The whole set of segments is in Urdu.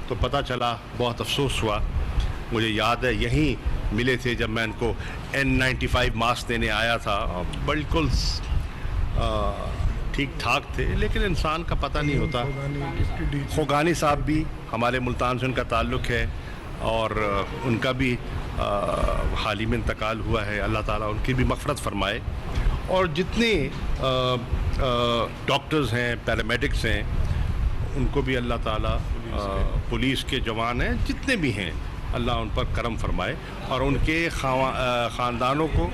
تو پتہ چلا، بہت افسوس ہوا. مجھے یاد ہے یہیں ملے تھے جب میں ان کو N95 ماسک دینے آیا تھا. بالکل ٹھیک ٹھاک تھے، لیکن انسان کا پتہ نہیں ہوتا. خوگانی صاحب بھی ہمارے ملتان سے ان کا تعلق ہے، اور ان کا بھی حال ہی میں انتقال ہوا ہے. اللہ تعالیٰ ان کی بھی مغفرت فرمائے. اور جتنے ڈاکٹرز ہیں، پیرامیڈکس ہیں، ان کو بھی اللہ تعالیٰ، پولیس کے جوان ہیں جتنے بھی ہیں، اللہ ان پر کرم فرمائے. اور ان کے خاندانوں کو،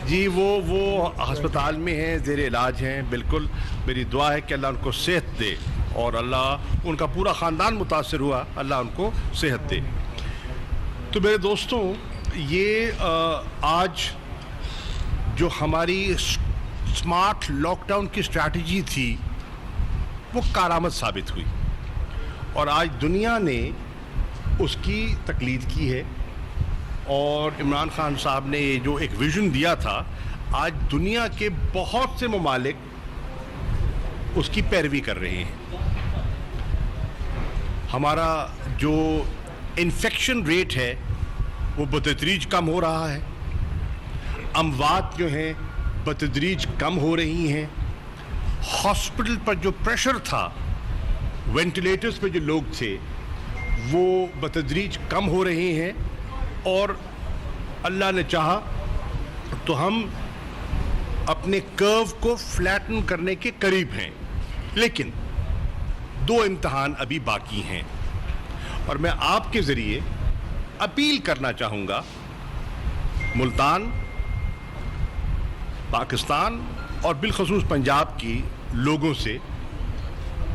جی وہ ہسپتال میں ہیں، زیر علاج ہیں. بالکل میری دعا ہے کہ اللہ ان کو صحت دے، اور اللہ، ان کا پورا خاندان متاثر ہوا، اللہ ان کو صحت دے. تو میرے دوستوں، یہ آج جو ہماری اسمارٹ لاک ڈاؤن کی اسٹریٹجی تھی، وہ کارآمد ثابت ہوئی، اور آج دنیا نے اس کی تقلید کی ہے. اور عمران خان صاحب نے یہ جو ایک ویژن دیا تھا، آج دنیا کے بہت سے ممالک اس کی پیروی کر رہے ہیں. ہمارا جو انفیکشن ریٹ ہے وہ بتدریج کم ہو رہا ہے، اموات جو ہیں بتدریج کم ہو رہی ہیں، ہاسپٹل پر جو پریشر تھا، وینٹیلیٹرز پہ جو لوگ تھے، وہ بتدریج کم ہو رہے ہیں. اور اللہ نے چاہا تو ہم اپنے کرو کو فلیٹن کرنے کے قریب ہیں. لیکن 2 امتحان ابھی باقی ہیں، اور میں آپ کے ذریعے اپیل کرنا چاہوں گا ملتان، پاکستان اور بالخصوص پنجاب کی لوگوں سے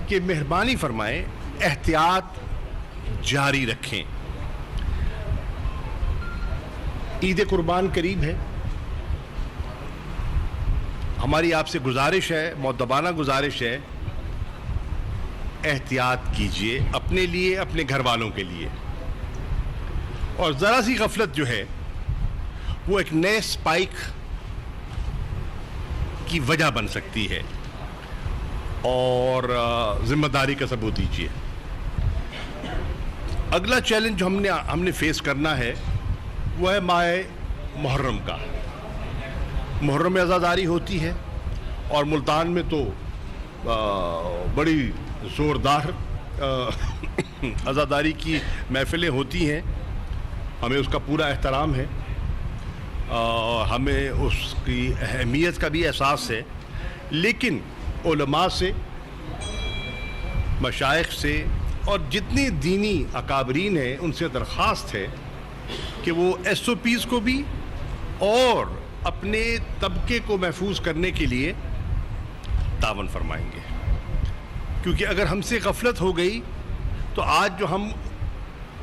کہ مہربانی فرمائیں، احتیاط جاری رکھیں. عید قربان قریب ہے. ہماری آپ سے گزارش ہے، مؤدبانہ گزارش ہے، احتیاط کیجئے اپنے لیے، اپنے گھر والوں کے لیے. اور ذرا سی غفلت جو ہے وہ ایک نئے سپائک کی وجہ بن سکتی ہے، اور ذمہ داری کا ثبوت دیجیے. اگلا چیلنج جو ہم نے فیس کرنا ہے وہ ہے ماہ محرم کا. محرم میں عزاداری ہوتی ہے، اور ملتان میں تو بڑی زوردار عزاداری کی محفلیں ہوتی ہیں. ہمیں اس کا پورا احترام ہے، ہمیں اس کی اہمیت کا بھی احساس ہے. لیکن علماء سے، مشائخ سے، اور جتنے دینی اکابرین ہیں ان سے درخواست ہے کہ وہ SOPs کو بھی اور اپنے طبقے کو محفوظ کرنے کے لیے تعاون فرمائیں گے. کیونکہ اگر ہم سے غفلت ہو گئی تو آج جو ہم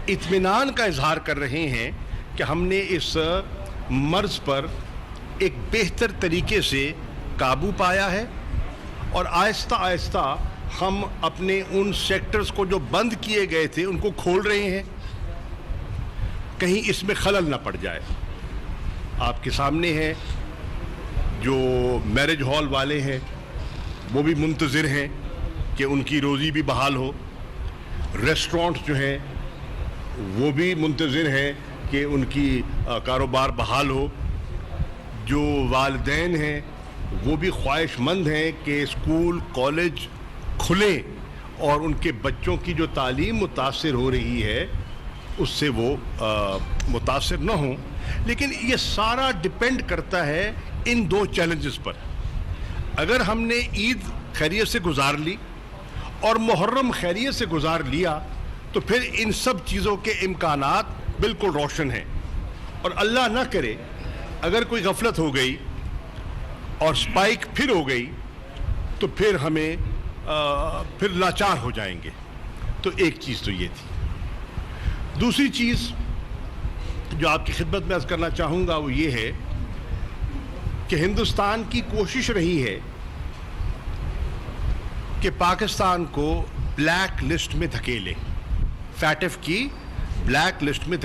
اطمینان کا اظہار کر رہے ہیں کہ ہم نے اس مرض پر ایک بہتر طریقے سے قابو پایا ہے، اور آہستہ آہستہ ہم اپنے ان سیکٹرز کو جو بند کیے گئے تھے ان کو کھول رہے ہیں، کہیں اس میں خلل نہ پڑ جائے. آپ کے سامنے ہے جو میرج ہال والے ہیں وہ بھی منتظر ہیں کہ ان کی روزی بھی بحال ہو. ریسٹورانٹ جو ہیں وہ بھی منتظر ہیں کہ ان کی کاروبار بحال ہو. جو والدین ہیں وہ بھی خواہش مند ہیں کہ اسکول کالج کھلیں اور ان کے بچوں کی جو تعلیم متاثر ہو رہی ہے اس سے وہ متاثر نہ ہوں. لیکن یہ سارا ڈپینڈ کرتا ہے ان 2 چیلنجز پر. اگر ہم نے عید خیریت سے گزار لی اور محرم خیریت سے گزار لیا تو پھر ان سب چیزوں کے امکانات بالکل روشن ہیں. اور اللہ نہ کرے اگر کوئی غفلت ہو گئی اور سپائک پھر ہو گئی تو پھر ہمیں پھر لاچار ہو جائیں گے. تو ایک چیز تو یہ تھی. دوسری چیز جو آپ کی خدمت میں عرض کرنا چاہوں گا وہ یہ ہے کہ ہندوستان کی کوشش رہی ہے کہ پاکستان کو بلیک لسٹ میں دھکیلے، فیٹف کی بلیک لسٹ میں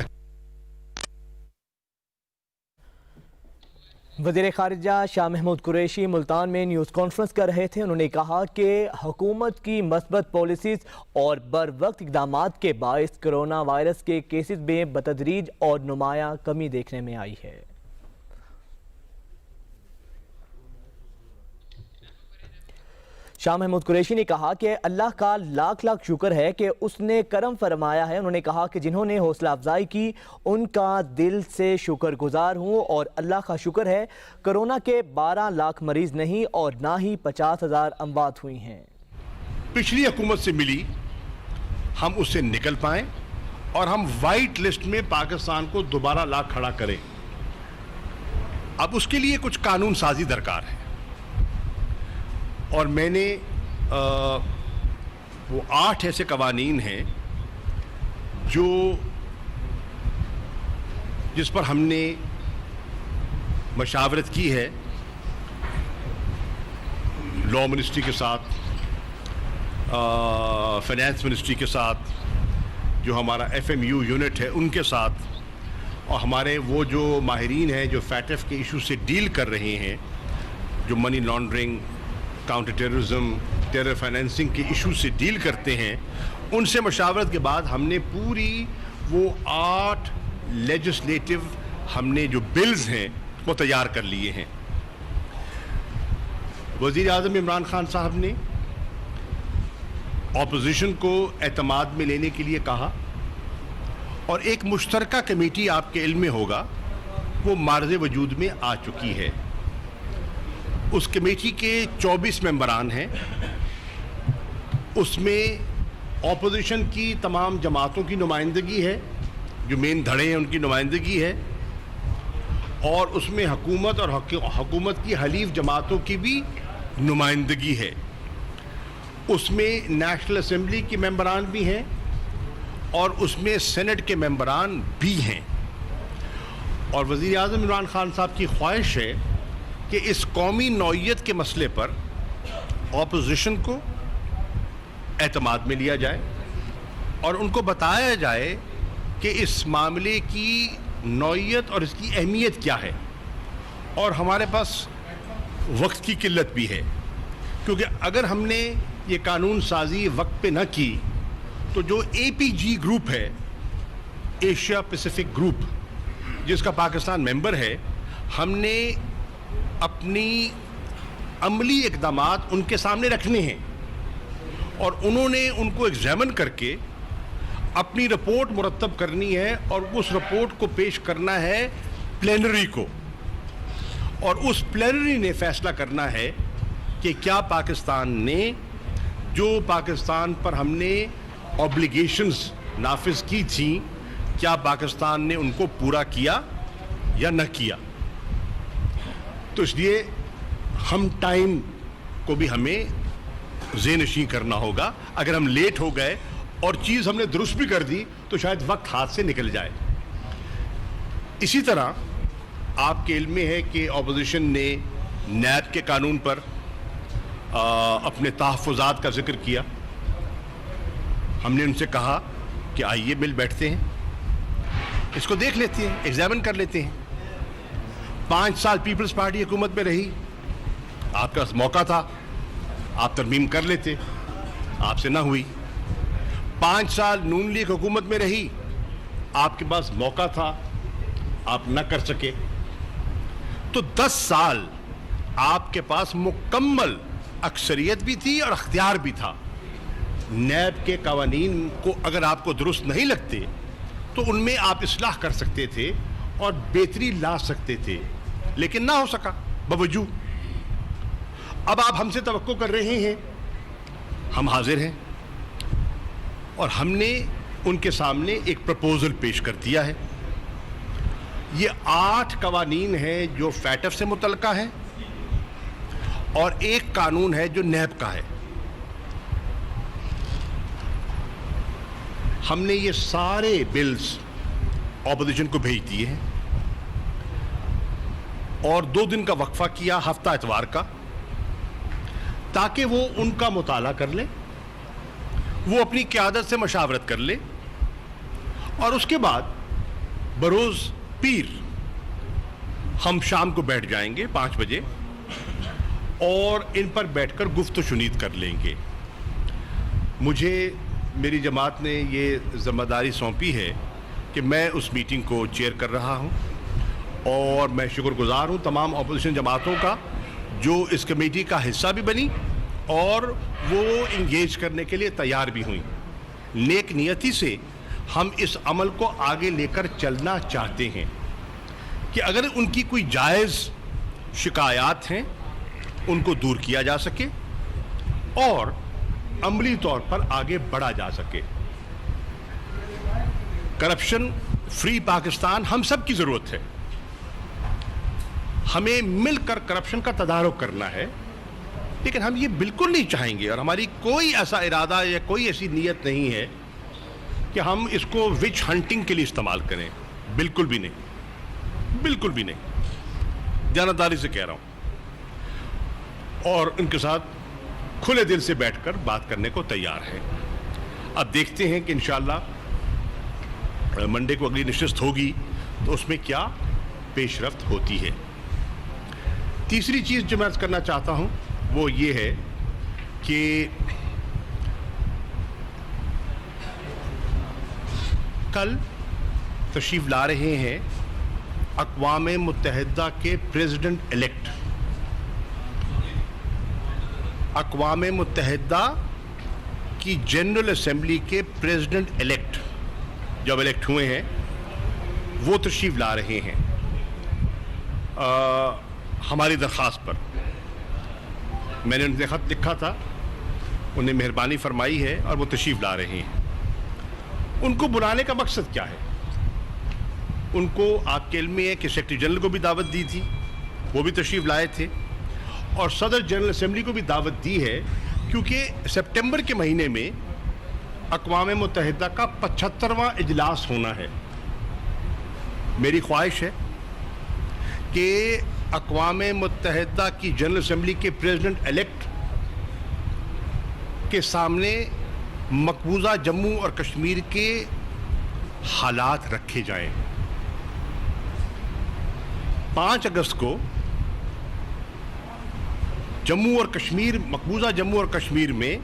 وزیر خارجہ شاہ محمود قریشی ملتان میں نیوز کانفرنس کر رہے تھے. انہوں نے کہا کہ حکومت کی مثبت پالیسیز اور بروقت اقدامات کے باعث کرونا وائرس کے کیسز میں بتدریج اور نمایاں کمی دیکھنے میں آئی ہے. شاہ محمود قریشی نے کہا کہ اللہ کا لاکھ لاکھ شکر ہے کہ اس نے کرم فرمایا ہے. انہوں نے کہا کہ جنہوں نے حوصلہ افزائی کی ان کا دل سے شکر گزار ہوں اور اللہ کا شکر ہے کرونا کے 12 لاکھ مریض نہیں اور نہ ہی 50,000 اموات ہوئی ہیں. پچھلی حکومت سے ملی ہم اس سے نکل پائیں اور ہم وائٹ لسٹ میں پاکستان کو دوبارہ لا کھڑا کریں. اب اس کے لیے کچھ قانون سازی درکار ہے اور میں نے وہ 8 ایسے قوانین ہیں جس پر ہم نے مشاورت کی ہے لاء منسٹری کے ساتھ, فائنانس منسٹری کے ساتھ, جو ہمارا FMU یونٹ ہے ان کے ساتھ, اور ہمارے وہ جو ماہرین ہیں جو فیٹف کے ایشو سے ڈیل کر رہے ہیں, جو money laundering, counter terrorism, terror financing کے ایشو سے ڈیل کرتے ہیں. ان سے مشاورت کے بعد ہم نے پوری وہ 8 لیجسلیٹو ہم نے جو بلز ہیں وہ تیار کر لیے ہیں. وزیر اعظم عمران خان صاحب نے اپوزیشن کو اعتماد میں لینے کے لیے کہا اور ایک مشترکہ کمیٹی آپ کے علم میں ہوگا وہ مارز وجود میں آ چکی ہے. اس کمیٹی کے 24 ممبران ہیں. اس میں اپوزیشن کی تمام جماعتوں کی نمائندگی ہے, جو مین دھڑے ہیں ان کی نمائندگی ہے, اور اس میں حکومت اور حکومت کی حلیف جماعتوں کی بھی نمائندگی ہے. اس میں نیشنل اسمبلی کے ممبران بھی ہیں اور اس میں سینٹ کے ممبران بھی ہیں. اور وزیر اعظم عمران خان صاحب کی خواہش ہے کہ اس قومی نوعیت کے مسئلے پر اپوزیشن کو اعتماد میں لیا جائے اور ان کو بتایا جائے کہ اس معاملے کی نوعیت اور اس کی اہمیت کیا ہے. اور ہمارے پاس وقت کی قلت بھی ہے, کیونکہ اگر ہم نے یہ قانون سازی وقت پہ نہ کی تو جو APG گروپ ہے, ایشیا پیسیفک گروپ, جس کا پاکستان ممبر ہے, ہم نے اپنی عملی اقدامات ان کے سامنے رکھنے ہیں اور انہوں نے ان کو ایگزامن کر کے اپنی رپورٹ مرتب کرنی ہے اور اس رپورٹ کو پیش کرنا ہے پلینری کو, اور اس پلینری نے فیصلہ کرنا ہے کہ کیا پاکستان نے جو پاکستان پر ہم نے اوبلیگیشنز نافذ کی تھیں, کیا پاکستان نے ان کو پورا کیا یا نہ کیا. تو اس لیے ہم ٹائم کو بھی ہمیں ذہن نشین کرنا ہوگا. اگر ہم لیٹ ہو گئے اور چیز ہم نے درست بھی کر دی تو شاید وقت ہاتھ سے نکل جائے. اسی طرح آپ کے علم میں ہے کہ اپوزیشن نے نیب کے قانون پر اپنے تحفظات کا ذکر کیا. ہم نے ان سے کہا کہ آئیے مل بیٹھتے ہیں, اس کو دیکھ لیتے ہیں, ایگزامن کر لیتے ہیں. 5 سال پیپلز پارٹی حکومت میں رہی, آپ کا موقع تھا, آپ ترمیم کر لیتے, آپ سے نہ ہوئی. 5 سال نون لیگ حکومت میں رہی, آپ کے پاس موقع تھا, آپ نہ کر سکے. تو 10 سال آپ کے پاس مکمل اکثریت بھی تھی اور اختیار بھی تھا. نیب کے قوانین کو اگر آپ کو درست نہیں لگتے تو ان میں آپ اصلاح کر سکتے تھے اور بہتری لا سکتے تھے, لیکن نہ ہو سکا بوجود. اب آپ ہم سے توقع کر رہے ہیں, ہم حاضر ہیں اور ہم نے ان کے سامنے ایک پرپوزل پیش کر دیا ہے. یہ 8 قوانین ہیں جو فیٹف سے متعلقہ ہیں اور ایک قانون ہے جو نیب کا ہے. ہم نے یہ سارے بلز اپوزیشن کو بھیج دیے ہیں اور 2 دن کا وقفہ کیا ہفتہ اتوار کا, تاکہ وہ ان کا مطالعہ کر لیں, وہ اپنی قیادت سے مشاورت کر لیں اور اس کے بعد بروز پیر ہم شام کو بیٹھ جائیں گے 5 بجے اور ان پر بیٹھ کر گفت و شنید کر لیں گے. مجھے میری جماعت نے یہ ذمہ داری سونپی ہے کہ میں اس میٹنگ کو چیئر کر رہا ہوں اور میں شکر گزار ہوں تمام اپوزیشن جماعتوں کا جو اس کمیٹی کا حصہ بھی بنی اور وہ انگیج کرنے کے لیے تیار بھی ہوئیں. نیک نیتی سے ہم اس عمل کو آگے لے کر چلنا چاہتے ہیں کہ اگر ان کی کوئی جائز شکایات ہیں ان کو دور کیا جا سکے اور عملی طور پر آگے بڑھا جا سکے. کرپشن فری پاکستان ہم سب کی ضرورت ہے. ہمیں مل کر کرپشن کا تدارک کرنا ہے، لیکن ہم یہ بالکل نہیں چاہیں گے اور ہماری کوئی ایسا ارادہ یا کوئی ایسی نیت نہیں ہے کہ ہم اس کو وچ ہنٹنگ کے لیے استعمال کریں. بالکل بھی نہیں، بالکل بھی نہیں، دیانتداری سے کہہ رہا ہوں. اور ان کے ساتھ کھلے دل سے بیٹھ کر بات کرنے کو تیار ہے. اب دیکھتے ہیں کہ انشاءاللہ منڈے کو اگلی نشست ہوگی تو اس میں کیا پیش رفت ہوتی ہے. تیسری چیز جو میں عرض کرنا چاہتا ہوں وہ یہ ہے کہ کل تشریف لا رہے ہیں اقوام متحدہ کے پریزیڈنٹ الیکٹ. اقوام متحدہ کی جنرل اسمبلی کے پریزیڈنٹ الیکٹ جب الیکٹ ہوئے ہیں وہ تشریف لا رہے ہیں ہماری درخواست پر. میں نے ان سے خط لکھا تھا، انہیں مہربانی فرمائی ہے اور وہ تشریف لا رہے ہیں. ان کو بلانے کا مقصد کیا ہے؟ ان کو آپ کے علم میں ہے کہ سیکرٹری جنرل کو بھی دعوت دی تھی، وہ بھی تشریف لائے تھے، اور صدر جنرل اسمبلی کو بھی دعوت دی ہے کیونکہ سپٹمبر کے مہینے میں اقوام متحدہ کا 75واں اجلاس ہونا ہے. میری خواہش ہے کہ اقوام متحدہ کی جنرل اسمبلی کے پریزیڈنٹ الیکٹ کے سامنے مقبوضہ جموں اور کشمیر کے حالات رکھے جائیں. 5 اگست کو مقبوضہ جموں اور کشمیر میں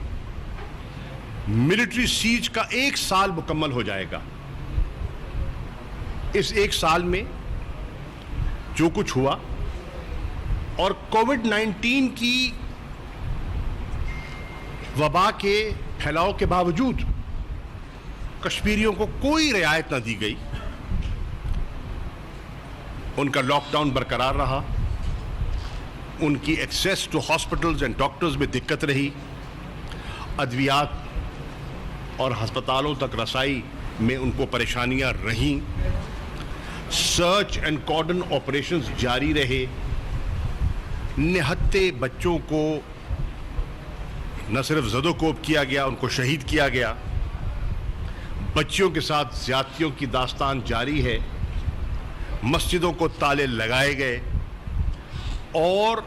ملٹری سیج کا 1 سال مکمل ہو جائے گا. اس 1 سال میں جو کچھ ہوا اور کووڈ-19 کی وبا کے پھیلاؤ کے باوجود کشمیریوں کو کوئی رعایت نہ دی گئی. ان کا لاک ڈاؤن برقرار رہا، ان کی access to hospitals and doctors میں دقت رہی، ادویات اور ہسپتالوں تک رسائی میں ان کو پریشانیاں رہیں، سرچ اینڈ کارڈن آپریشنز جاری رہے، نہتے بچوں کو نہ صرف زد و کوب کیا گیا، ان کو شہید کیا گیا، بچیوں کے ساتھ زیادتیوں کی داستان جاری ہے، مسجدوں کو تالے لگائے گئے اور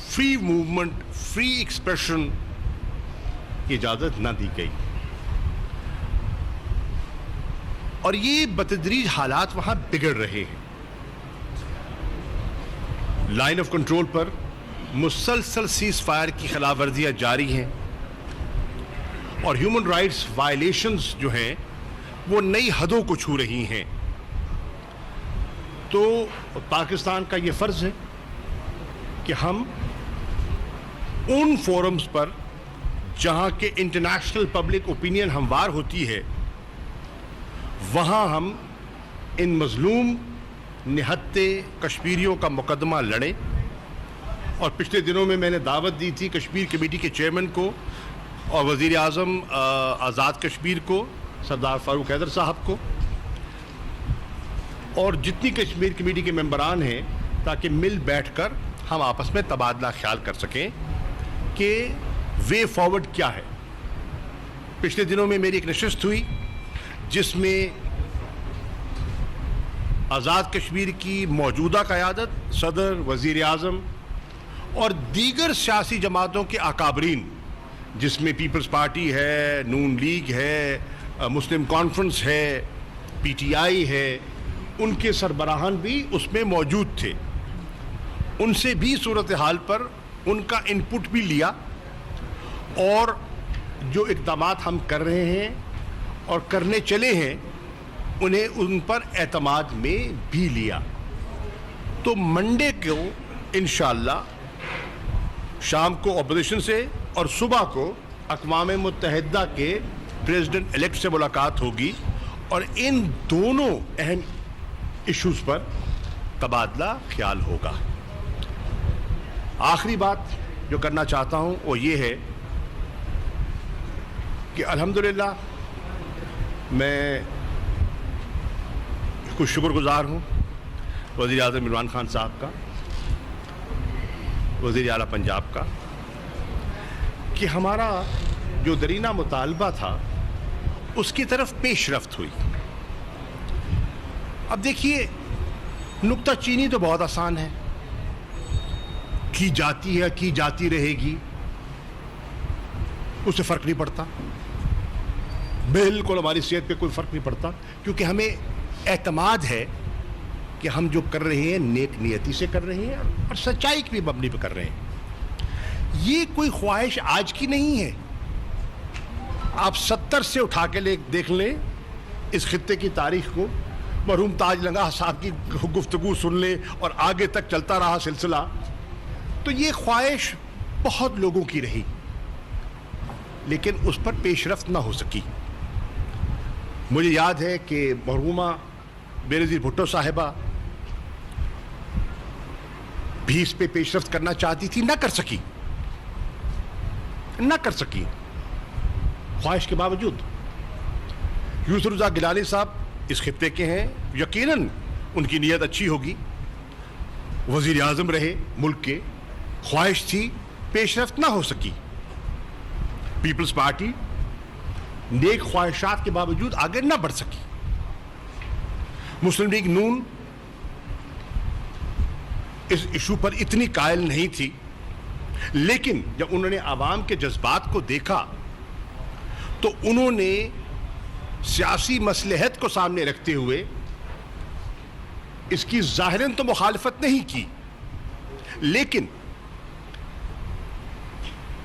فری موومنٹ، فری ایکسپریشن کی اجازت نہ دی گئی. اور یہ بتدریج حالات وہاں بگڑ رہے ہیں. لائن آف کنٹرول پر مسلسل سیز فائر کی خلاف ورزیاں جاری ہیں اور ہیومن رائٹس وائلیشنز جو ہیں وہ نئی حدوں کو چھو رہی ہیں. تو پاکستان کا یہ فرض ہے کہ ہم ان فورمز پر جہاں کہ انٹرنیشنل پبلک اوپینین ہموار ہوتی ہے وہاں ہم ان مظلوم نہتے کشمیریوں کا مقدمہ لڑیں. اور پچھلے دنوں میں نے دعوت دی تھی کشمیر کمیٹی کے چیئرمین کو اور وزیر اعظم آزاد کشمیر کو سردار فاروق حیدر صاحب کو اور جتنی کشمیر کمیٹی کے ممبران ہیں تاکہ مل بیٹھ کر ہم آپس میں تبادلہ خیال کر سکیں کہ وے فارورڈ کیا ہے. پچھلے دنوں میں میری ایک نشست ہوئی جس میں آزاد کشمیر کی موجودہ قیادت، صدر، وزیر اعظم اور دیگر سیاسی جماعتوں کے اکابرین جس میں پیپلز پارٹی ہے، نون لیگ ہے، مسلم کانفرنس ہے، پی ٹی آئی ہے، ان کے سربراہان بھی اس میں موجود تھے. ان سے بھی صورتحال پر ان کا انپٹ بھی لیا اور جو اقدامات ہم کر رہے ہیں اور کرنے چلے ہیں انہیں ان پر اعتماد میں بھی لیا. تو منڈے کو انشاءاللہ شام کو اپوزیشن سے اور صبح کو اقوام متحدہ کے پریزیڈنٹ الیکٹ سے ملاقات ہوگی اور ان دونوں اہم ایشوز پر تبادلہ خیال ہوگا. آخری بات جو کرنا چاہتا ہوں وہ یہ ہے کہ الحمدللہ میں کچھ شکر گزار ہوں وزیر اعظم عمران خان صاحب کا, وزیر اعلیٰ پنجاب کا, کہ ہمارا جو درینہ مطالبہ تھا اس کی طرف پیش رفت ہوئی. اب دیکھیے نکتہ چینی تو بہت آسان ہے, کی جاتی ہے کی جاتی رہے گی, اس سے فرق نہیں پڑتا, بالکل ہماری صحت پہ کوئی فرق نہیں پڑتا, کیونکہ ہمیں اعتماد ہے کہ ہم جو کر رہے ہیں نیک نیتی سے کر رہے ہیں اور سچائی کی بھی مبنی پہ کر رہے ہیں. یہ کوئی خواہش آج کی نہیں ہے. آپ 70 سے اٹھا کے دیکھ لیں اس خطے کی تاریخ کو, مرحوم تاج لنگاہ صاحب کی گفتگو سن لیں اور آگے تک چلتا رہا سلسلہ, تو یہ خواہش بہت لوگوں کی رہی لیکن اس پر پیش رفت نہ ہو سکی. مجھے یاد ہے کہ مرحومہ بینظیر بھٹو صاحبہ بھی اس پہ پیش رفت کرنا چاہتی تھی, نہ کر سکی خواہش کے باوجود. یوسف رضا گیلانی صاحب اس خطے کے ہیں, یقیناً ان کی نیت اچھی ہوگی, وزیر اعظم رہے ملک کے, خواہش تھی پیش رفت نہ ہو سکی. پیپلز پارٹی نیک خواہشات کے باوجود آگے نہ بڑھ سکی. مسلم لیگ نون اس ایشو پر اتنی قائل نہیں تھی, لیکن جب انہوں نے عوام کے جذبات کو دیکھا تو انہوں نے سیاسی مصلحت کو سامنے رکھتے ہوئے اس کی ظاہراً تو مخالفت نہیں کی, لیکن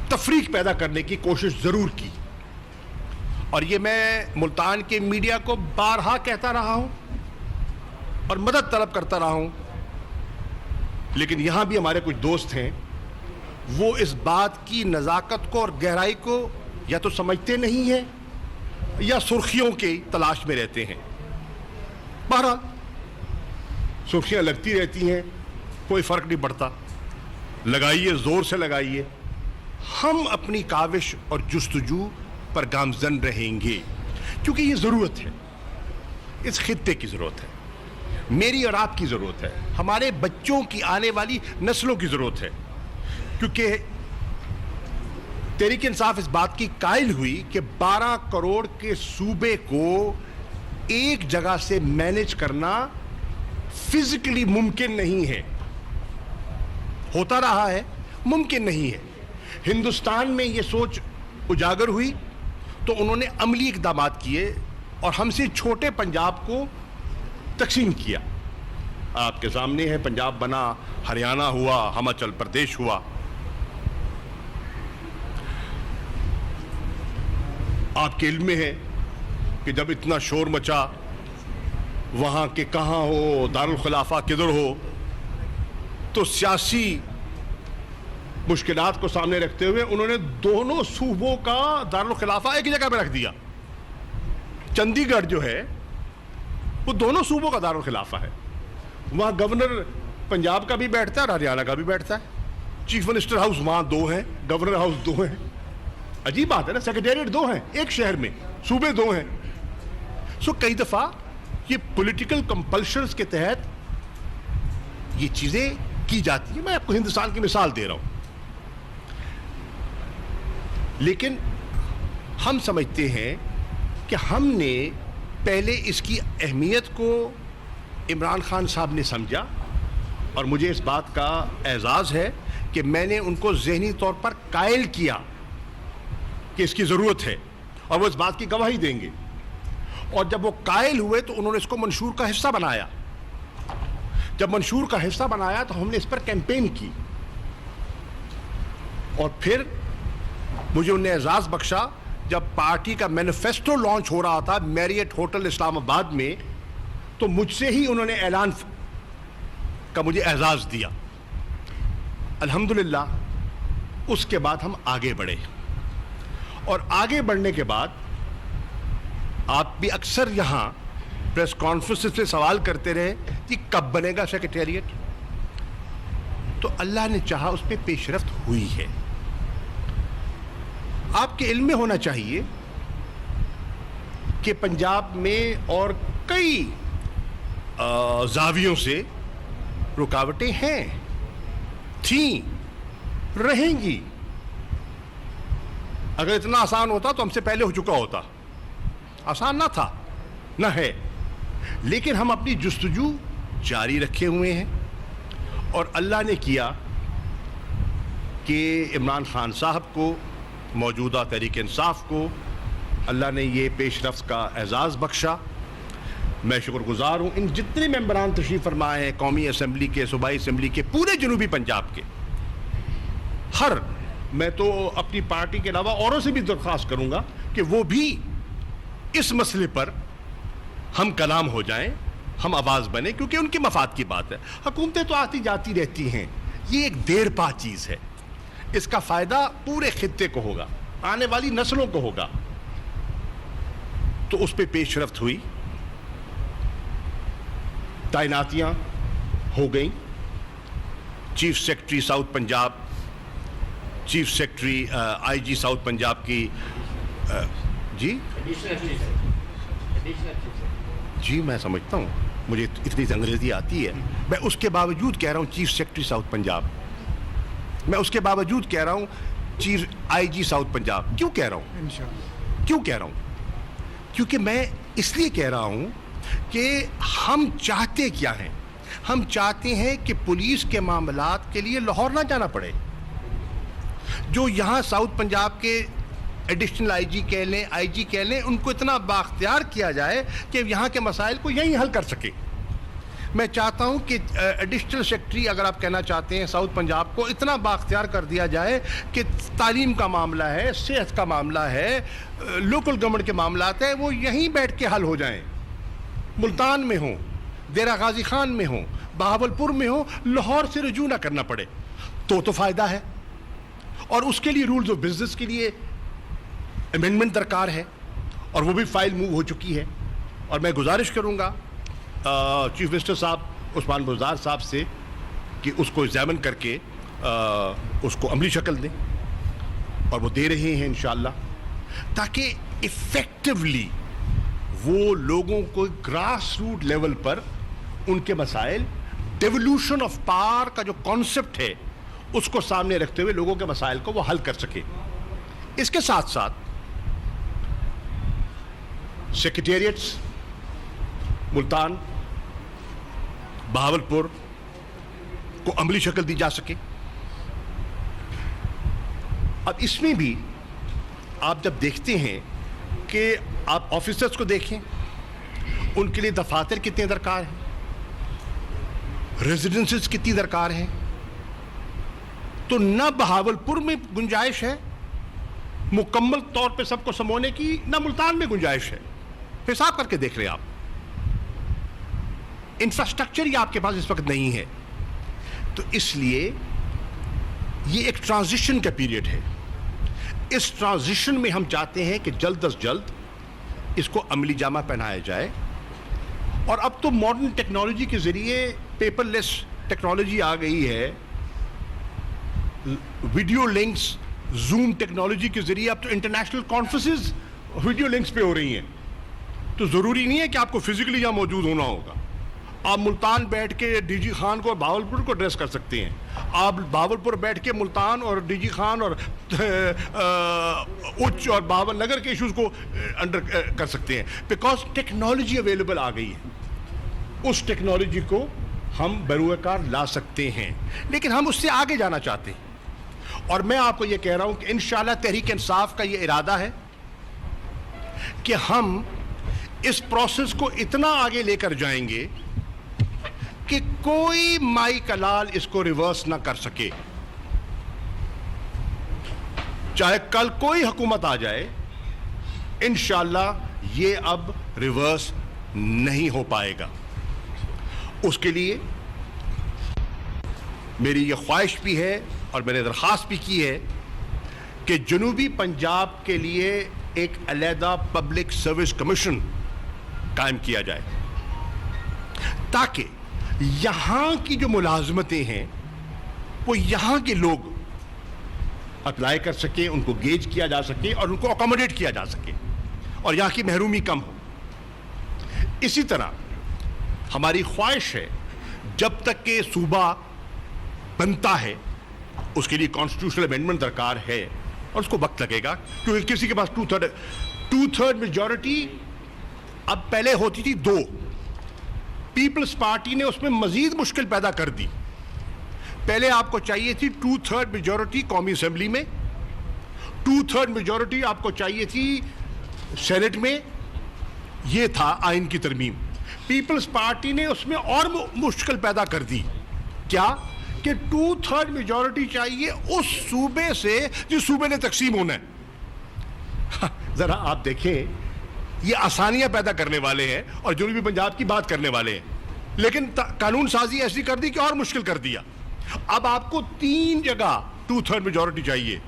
تفریق پیدا کرنے کی کوشش ضرور کی. اور یہ میں ملتان کے میڈیا کو بارہا کہتا رہا ہوں اور مدد طلب کرتا رہا ہوں, لیکن یہاں بھی ہمارے کچھ دوست ہیں وہ اس بات کی نزاکت کو اور گہرائی کو یا تو سمجھتے نہیں ہیں یا سرخیوں کی تلاش میں رہتے ہیں. بہرحال سرخیاں لگتی رہتی ہیں, کوئی فرق نہیں پڑتا, لگائیے, زور سے لگائیے. ہم اپنی کاوش اور جستجو پر گامزن رہیں گے کیونکہ یہ ضرورت ہے, اس خطے کی ضرورت ہے, میری اور آپ کی ضرورت ہے, ہمارے بچوں کی آنے والی نسلوں کی ضرورت ہے. کیونکہ تحریک انصاف اس بات کی قائل ہوئی کہ 12 کروڑ کے صوبے کو ایک جگہ سے مینیج کرنا فزیکلی ممکن نہیں ہے, ہوتا رہا ہے, ممکن نہیں ہے. ہندوستان میں یہ سوچ اجاگر ہوئی تو انہوں نے عملی اقدامات کیے اور ہم سے چھوٹے پنجاب کو تقسیم کیا. آپ کے سامنے ہے, پنجاب بنا, ہریانہ ہوا, ہماچل پردیش ہوا. آپ کے علم میں ہے کہ جب اتنا شور مچا, وہاں کے کہاں ہو, دارالخلافہ کدھر ہو, تو سیاسی مشکلات کو سامنے رکھتے ہوئے انہوں نے دونوں صوبوں کا دارالخلافہ ایک جگہ پہ رکھ دیا. چندی گڑھ جو ہے وہ دونوں صوبوں کا دارالخلافہ ہے, وہاں گورنر پنجاب کا بھی بیٹھتا ہے اور ہریانہ کا بھی بیٹھتا ہے. چیف منسٹر ہاؤس وہاں 2 ہیں, گورنر ہاؤس 2 ہیں. عجیب بات ہے نا, سیکریٹریٹ 2 ہیں ایک شہر میں, صوبے 2 ہیں. کئی دفعہ یہ پولیٹیکل کمپلشنز کے تحت یہ چیزیں کی جاتی ہیں. میں آپ کو ہندوستان کی مثال دے رہا ہوں, لیکن ہم سمجھتے ہیں کہ ہم نے پہلے اس کی اہمیت کو عمران خان صاحب نے سمجھا, اور مجھے اس بات کا اعزاز ہے کہ میں نے ان کو ذہنی طور پر قائل کیا کہ اس کی ضرورت ہے, اور وہ اس بات کی گواہی دیں گے. اور جب وہ قائل ہوئے تو انہوں نے اس کو منشور کا حصہ بنایا. جب منشور کا حصہ بنایا تو ہم نے اس پر کیمپین کی, اور پھر مجھے انہیں اعزاز بخشا جب پارٹی کا مینیفیسٹو لانچ ہو رہا تھا میریٹ ہوٹل اسلام آباد میں, تو مجھ سے ہی انہوں نے اعلان کا مجھے اعزاز دیا. الحمدللہ اس کے بعد ہم آگے بڑھے, اور آگے بڑھنے کے بعد آپ بھی اکثر یہاں پریس کانفرنس سے سوال کرتے رہے کہ کب بنے گا سیکریٹریٹ, تو اللہ نے چاہا اس پہ پیش رفت ہوئی ہے. آپ کے علم میں ہونا چاہیے کہ پنجاب میں اور کئی زاویوں سے رکاوٹیں ہیں, تھیں, رہیں گی. اگر اتنا آسان ہوتا تو ہم سے پہلے ہو چکا ہوتا. آسان نہ تھا, نہ ہے, لیکن ہم اپنی جستجو جاری رکھے ہوئے ہیں, اور اللہ نے کیا کہ عمران خان صاحب کو, موجودہ تحریک انصاف کو اللہ نے یہ پیش رفت کا اعزاز بخشا. میں شکر گزار ہوں ان جتنے ممبران تشریف فرمائے ہیں قومی اسمبلی کے, صوبائی اسمبلی کے, پورے جنوبی پنجاب کے. میں تو اپنی پارٹی کے علاوہ اوروں سے بھی درخواست کروں گا کہ وہ بھی اس مسئلے پر ہم کلام ہو جائیں, ہم آواز بنیں, کیونکہ ان کے مفاد کی بات ہے. حکومتیں تو آتی جاتی رہتی ہیں, یہ ایک دیر پا چیز ہے, اس کا فائدہ پورے خطے کو ہوگا, آنے والی نسلوں کو ہوگا. تو اس پہ پیش رفت ہوئی, تعیناتیاں ہو گئیں. Chief secretary South Punjab, chief secretary IG South Punjab کی, جی میں سمجھتا ہوں, مجھے اتنی انگریزی آتی ہے. میں اس کے باوجود کہہ رہا ہوں چیف سیکرٹری ساؤتھ پنجاب, میں اس کے باوجود کہہ رہا ہوں چیف آئی جی ساؤتھ پنجاب. کیوں کہہ رہا ہوں, کیوں کہہ رہا ہوں؟ کیونکہ میں اس لیے کہہ رہا ہوں کہ ہم چاہتے کیا ہیں. ہم چاہتے ہیں کہ پولیس کے معاملات کے لیے لاہور نہ جانا پڑے. جو یہاں ساؤتھ پنجاب کے ایڈیشنل آئی جی کہہ لیں, آئی جی کہہ لیں, ان کو اتنا بااختیار کیا جائے کہ یہاں کے مسائل کو یہیں حل کر سکے. میں چاہتا ہوں کہ ایڈیشنل سیکرٹری, اگر آپ کہنا چاہتے ہیں ساؤتھ پنجاب کو, اتنا بااختیار کر دیا جائے کہ تعلیم کا معاملہ ہے, صحت کا معاملہ ہے, لوکل گورنمنٹ کے معاملات ہیں, وہ یہیں بیٹھ کے حل ہو جائیں. ملتان میں ہوں, دیرہ غازی خان میں ہوں, بہاولپور میں ہوں, لاہور سے رجوع نہ کرنا پڑے, تو فائدہ ہے. اور اس کے لیے رولز آف بزنس کے لیے امینڈمنٹ درکار ہے, اور وہ بھی فائل موو ہو چکی ہے. اور میں گزارش کروں گا چیف منسٹر صاحب عثمان بزدار صاحب سے کہ اس کو ایگزامن کر کے اس کو عملی شکل دیں, اور وہ دے رہے ہیں انشاءاللہ, تاکہ ایفیکٹولی وہ لوگوں کو گراس روٹ لیول پر ان کے مسائل, ڈیولوشن آف پاور کا جو کانسیپٹ ہے اس کو سامنے رکھتے ہوئے لوگوں کے مسائل کو وہ حل کر سکے. اس کے ساتھ ساتھ سیکریٹریٹس ملتان, بہاولپور کو عملی شکل دی جا سکے. اب اس میں بھی آپ جب دیکھتے ہیں کہ آپ آفیسرز کو دیکھیں, ان کے لیے دفاتر کتنے درکار ہیں, ریزیڈنسز کتنی درکار ہیں, تو نہ بہاولپور میں گنجائش ہے مکمل طور پہ سب کو سمونے کی, نہ ملتان میں گنجائش ہے. حساب کر کے دیکھ رہے آپ, انفراسٹرکچر ہی آپ کے پاس اس وقت نہیں ہے. تو اس لیے یہ ایک ٹرانزیشن کا پیریڈ ہے. اس ٹرانزیشن میں ہم چاہتے ہیں کہ جلد از جلد اس کو عملی جامہ پہنایا جائے. اور اب تو ماڈرن ٹیکنالوجی کے ذریعے پیپر لیس ٹیکنالوجی آ گئی ہے, ویڈیو لنکس, زوم ٹیکنالوجی کے ذریعے اب تو انٹرنیشنل کانفرنسز ویڈیو لنکس پہ ہو رہی ہیں. تو ضروری نہیں ہے کہ آپ کو فزیکلی یہاں موجود ہونا ہوگا. آپ ملتان بیٹھ کے ڈی جی خان کو اور بہاولپور کو ایڈریس کر سکتے ہیں. آپ بہاولپور بیٹھ کے ملتان اور ڈی جی خان اور اچ اور بہاول نگر کے ایشوز کو انڈر کر سکتے ہیں, بیکاز ٹیکنالوجی اویلیبل آ گئی ہے. اس ٹیکنالوجی کو ہم بروئے کار لا سکتے ہیں, لیکن ہم اس سے آگے جانا چاہتے ہیں. اور میں آپ کو یہ کہہ رہا ہوں کہ انشاءاللہ تحریک انصاف کا یہ ارادہ ہے کہ ہم اس پروسیس کو اتنا آگے لے کر جائیں گے کہ کوئی مائی کا لال اس کو ریورس نہ کر سکے. چاہے کل کوئی حکومت آ جائے, انشاءاللہ یہ اب ریورس نہیں ہو پائے گا. اس کے لیے میری یہ خواہش بھی ہے اور میں نے درخواست بھی کی ہے کہ جنوبی پنجاب کے لیے ایک علیحدہ پبلک سروس کمیشن قائم کیا جائے, تاکہ یہاں کی جو ملازمتیں ہیں وہ یہاں کے لوگ اپلائی کر سکیں, ان کو گیج کیا جا سکے اور ان کو اکوموڈیٹ کیا جا سکے اور یہاں کی محرومی کم ہو. اسی طرح ہماری خواہش ہے جب تک کہ صوبہ بنتا ہے اس کے لیے کانسٹیٹیوشنل امینڈمنٹ درکار ہے اور اس کو وقت لگے گا, کیونکہ کسی کے پاس ٹو تھرڈ میجورٹی اب پہلے ہوتی تھی 2. پیپلز پارٹی نے اس میں مزید مشکل پیدا کر دی. پہلے آپ کو چاہیے تھی 2/3 میجورٹی قومی اسمبلی میں, 2/3 میجورٹی آپ کو چاہیے تھی سینٹ میں. یہ تھا آئین کی ترمیم. پیپلز پارٹی نے اس میں اور مشکل پیدا کر دی. کیا کہ 2/3 میجورٹی چاہیے اس صوبے سے جس صوبے نے تقسیم ہونا ہے. ذرا آپ دیکھیں, یہ آسانیاں پیدا کرنے والے ہیں اور جنوبی پنجاب کی بات کرنے والے ہیں, لیکن قانون سازی ایسی کر دی کہ اور مشکل کر دیا. اب آپ کو 3 جگہ 2/3 میجورٹی چاہیے,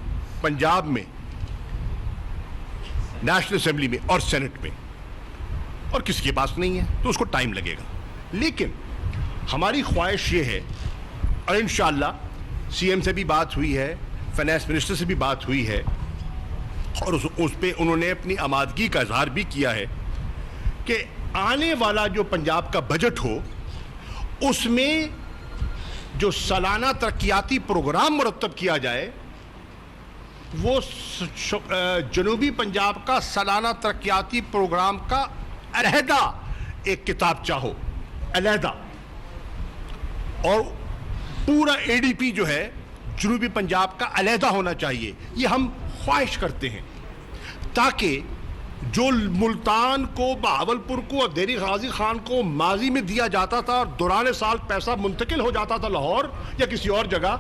پنجاب میں, نیشنل اسمبلی میں اور سینٹ میں, اور کسی کے پاس نہیں ہے تو اس کو ٹائم لگے گا. لیکن ہماری خواہش یہ ہے, اور انشاءاللہ سی ایم سے بھی بات ہوئی ہے, فائنانس منسٹر سے بھی بات ہوئی ہے, اور اس پہ انہوں نے اپنی آمادگی کا اظہار بھی کیا ہے کہ آنے والا جو پنجاب کا بجٹ ہو اس میں جو سالانہ ترقیاتی پروگرام مرتب کیا جائے وہ جنوبی پنجاب کا سالانہ ترقیاتی پروگرام کا علیحدہ ایک کتابچہ ہو, علیحدہ, اور پورا اے ڈی پی جو ہے جنوبی پنجاب کا علیحدہ ہونا چاہیے. یہ ہم خواہش کرتے ہیں تاکہ جو ملتان کو, بہاولپور کو اور دہلی غازی خان کو ماضی میں دیا جاتا تھا اور دوران سال پیسہ منتقل ہو جاتا تھا لاہور یا کسی اور جگہ,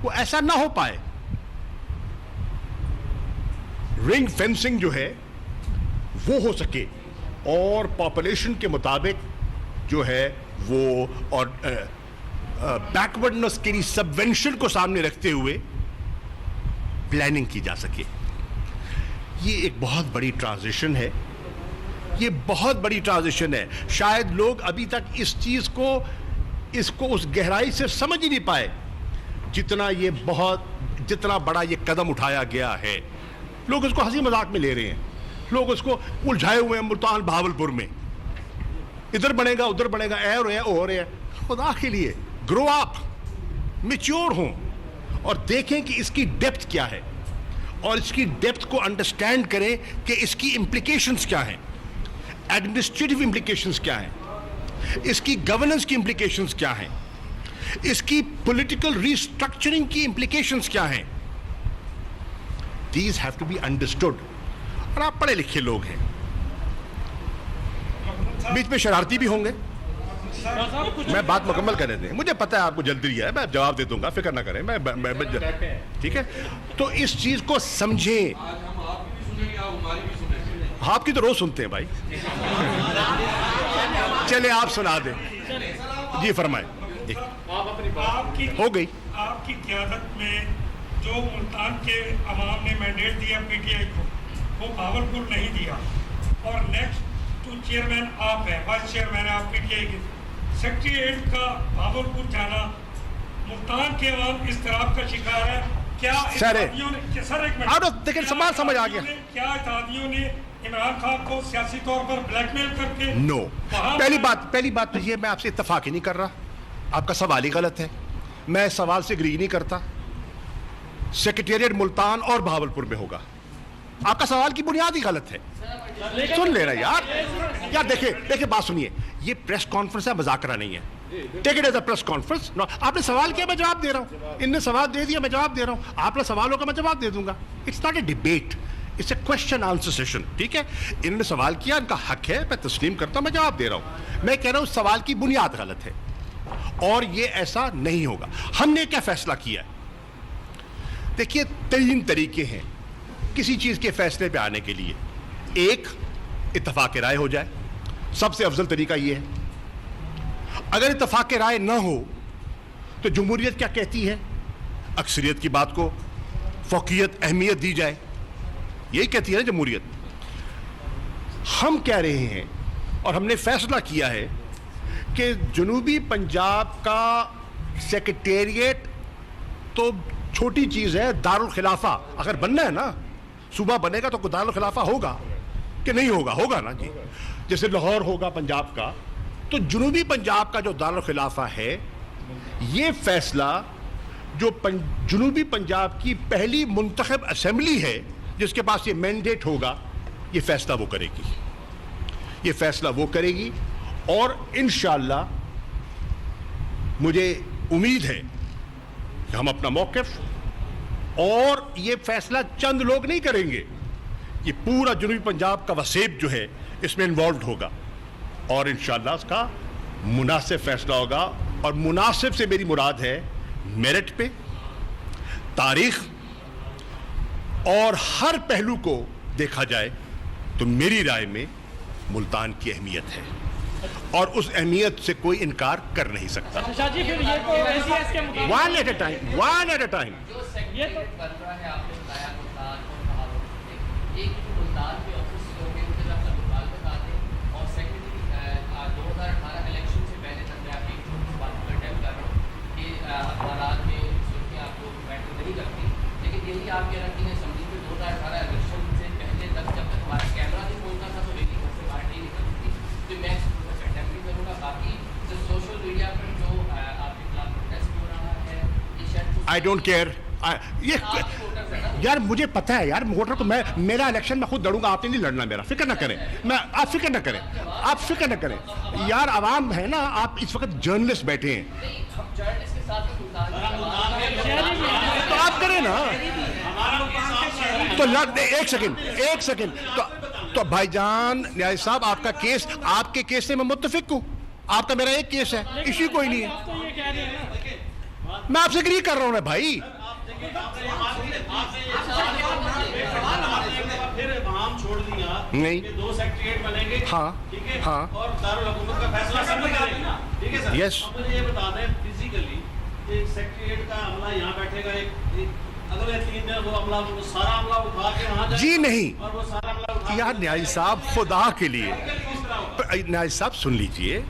وہ ایسا نہ ہو پائے. رنگ فینسنگ جو ہے وہ ہو سکے اور پاپولیشن کے مطابق جو ہے وہ, اور بیکورڈنس کے لیے سبونشن کو سامنے رکھتے ہوئے پلاننگ کی جا سکے. یہ ایک بہت بڑی ٹرانزیشن ہے, یہ بہت بڑی ٹرانزیشن ہے. شاید لوگ ابھی تک اس چیز کو اس گہرائی سے سمجھ ہی نہیں پائے جتنا بڑا یہ قدم اٹھایا گیا ہے. لوگ اس کو ہنسی مذاق میں لے رہے ہیں, لوگ اس کو الجھائے ہوئے ہیں ملتان بہاولپور میں, ادھر بنے گا ادھر بنے گا, اے ہو رہے ہیں او ہو رہے ہیں. خدا کے لیے گرو اپ, میچور ہوں اور دیکھیں کہ اس کی ڈیپتھ کیا ہے, اور اس کی ڈیپتھ کو انڈرسٹینڈ کریں کہ اس کی امپلیکیشنز کیا ہیں, ایڈمنسٹریٹو امپلیکیشنز کیا ہیں, اس کی گورننس کی امپلیکیشنز کیا ہیں, اس کی پولیٹیکل ریسٹرکچرنگ کی امپلیکیشنز کیا ہیں. These have to be understood. اور آپ پڑھے لکھے لوگ ہیں, بیچ میں شرارتی بھی ہوں گے. میں بات مکمل کرنے دیں, مجھے پتہ ہے آپ کو جلدی ہے, میں جواب دے دوں گا, فکر نہ کریں. ٹھیک ہے, تو اس چیز کو سمجھیں. آپ کی تو روز سنتے ہیں بھائی. چلے آپ سنا دیں. جی فرمائیں. ہو گئی. آپ کی قیادت میں جو ملتان کے عوام نے مینڈیٹ دیا پی ٹی آئی کو, وہ بہاولپور نہیں دیا, اور نیکسٹ 2 چیئرمین آپ ہیں, وائس چیئرمین آپ پی ٹی آئی کے. سیکریٹریٹ کا بہاولپور جانا, ملتان کے عوام اضطراب کا شکار ہے. کیا اتحادیوں نے, سر ایک منٹ, دیکھیں سوال سمجھ آ گیا, کیا اتحادیوں نے عمران خان کو سیاسی طور پر بلیک میل کر کے؟ نو. پہلی بات تو یہ, میں آپ سے اتفاق ہی نہیں کر رہا, آپ کا سوال ہی غلط ہے. میں اس سوال سے اگری نہیں کرتا. سیکریٹریٹ ملتان اور بہاولپور میں ہوگا. آپ کا سوال کی بنیاد ہی غلط ہے. سن لے رہا یار دیکھیں بات سنیے, یہ پریس کانفرنس ہے, مذاکرہ نہیں ہے. Take it as a press conference. آپ نے سوال کیا, میں جواب دے رہا ہوں. ان نے سوال دے دیا, میں جواب دے رہا ہوں. آپ نے سوال ہوگا, میں جواب دے دوں گا. It's not a debate, it's a question answer session. ٹھیک ہے, انہوں نے سوال کیا, ان کا حق ہے, میں تسلیم کرتا ہوں, میں جواب دے رہا ہوں. میں کہہ رہا ہوں سوال کی بنیاد غلط ہے. اور یہ ایسا نہیں ہوگا. ہم نے کیا فیصلہ کیا ہے؟ دیکھیے 3 طریقے ہیں کسی چیز کے فیصلے پہ آنے کے لیے. ایک، اتفاق رائے ہو جائے. سب سے افضل طریقہ یہ ہے. اگر اتفاق رائے نہ ہو تو جمہوریت کیا کہتی ہے؟ اکثریت کی بات کو فوقیت اہمیت دی جائے. یہی کہتی ہے نا جمہوریت. ہم کہہ رہے ہیں اور ہم نے فیصلہ کیا ہے کہ جنوبی پنجاب کا سیکریٹریٹ تو چھوٹی چیز ہے. دارالخلافہ اگر بننا ہے نا، صوبہ بنے گا تو دارالخلافہ ہوگا کہ نہیں ہوگا؟ ہوگا نا جی. جیسے لاہور ہوگا پنجاب کا، تو جنوبی پنجاب کا جو دارالخلافہ ہے، یہ فیصلہ جو جنوبی پنجاب کی پہلی منتخب اسمبلی ہے جس کے پاس یہ مینڈیٹ ہوگا، یہ فیصلہ وہ کرے گی. یہ فیصلہ وہ کرے گی اور انشاءاللہ مجھے امید ہے کہ ہم اپنا موقف، اور یہ فیصلہ چند لوگ نہیں کریں گے، یہ پورا جنوبی پنجاب کا وسیب جو ہے اس میں انوالوڈ ہوگا اور انشاءاللہ اس کا مناسب فیصلہ ہوگا. اور مناسب سے میری مراد ہے میرٹ پہ، تاریخ اور ہر پہلو کو دیکھا جائے تو میری رائے میں ملتان کی اہمیت ہے اور اس اہمیت سے کوئی انکار کر نہیں سکتا. One at a time, one at a time. I don't care. یار مجھے پتہ ہے یار، ووٹر کو میرا الیکشن میں خود لڑوں گا، آپ نے نہیں لڑنا میرا. فکر نہ کریں، آپ فکر نہ کریں، آپ فکر نہ کریں. یار عوام ہے نا، آپ اس وقت جرنلسٹ بیٹھے ہیں تو آپ کریں نا. تو ایک سیکنڈ تو بھائی جان نیاز صاحب، آپ کا کیس، آپ کے کیس سے میں متفق ہوں. آپ کا میرا ایک کیس ہے، ایشو کوئی نہیں ہے. میں آپ سے اگری کر رہا ہوں نا بھائی. نہیں، 2 سیکریٹریٹ بنیں گے. ہاں ہاں، اور دارالحکومت کا فیصلہ سب کرے گی نا. ٹھیک ہے سر. یس. اب مجھے یہ بتا دیں فزیکلی ایک سیکریٹریٹ کا عملہ یہاں بیٹھے گا، اگلے 3 دن وہ عملہ، وہ سارا عملہ اٹھا کے وہاں جائے جی نہیں. اور وہ سارا عملہ اٹھا یار نیاز صاحب خدا کے لیے، نیاز صاحب سن لیجئے،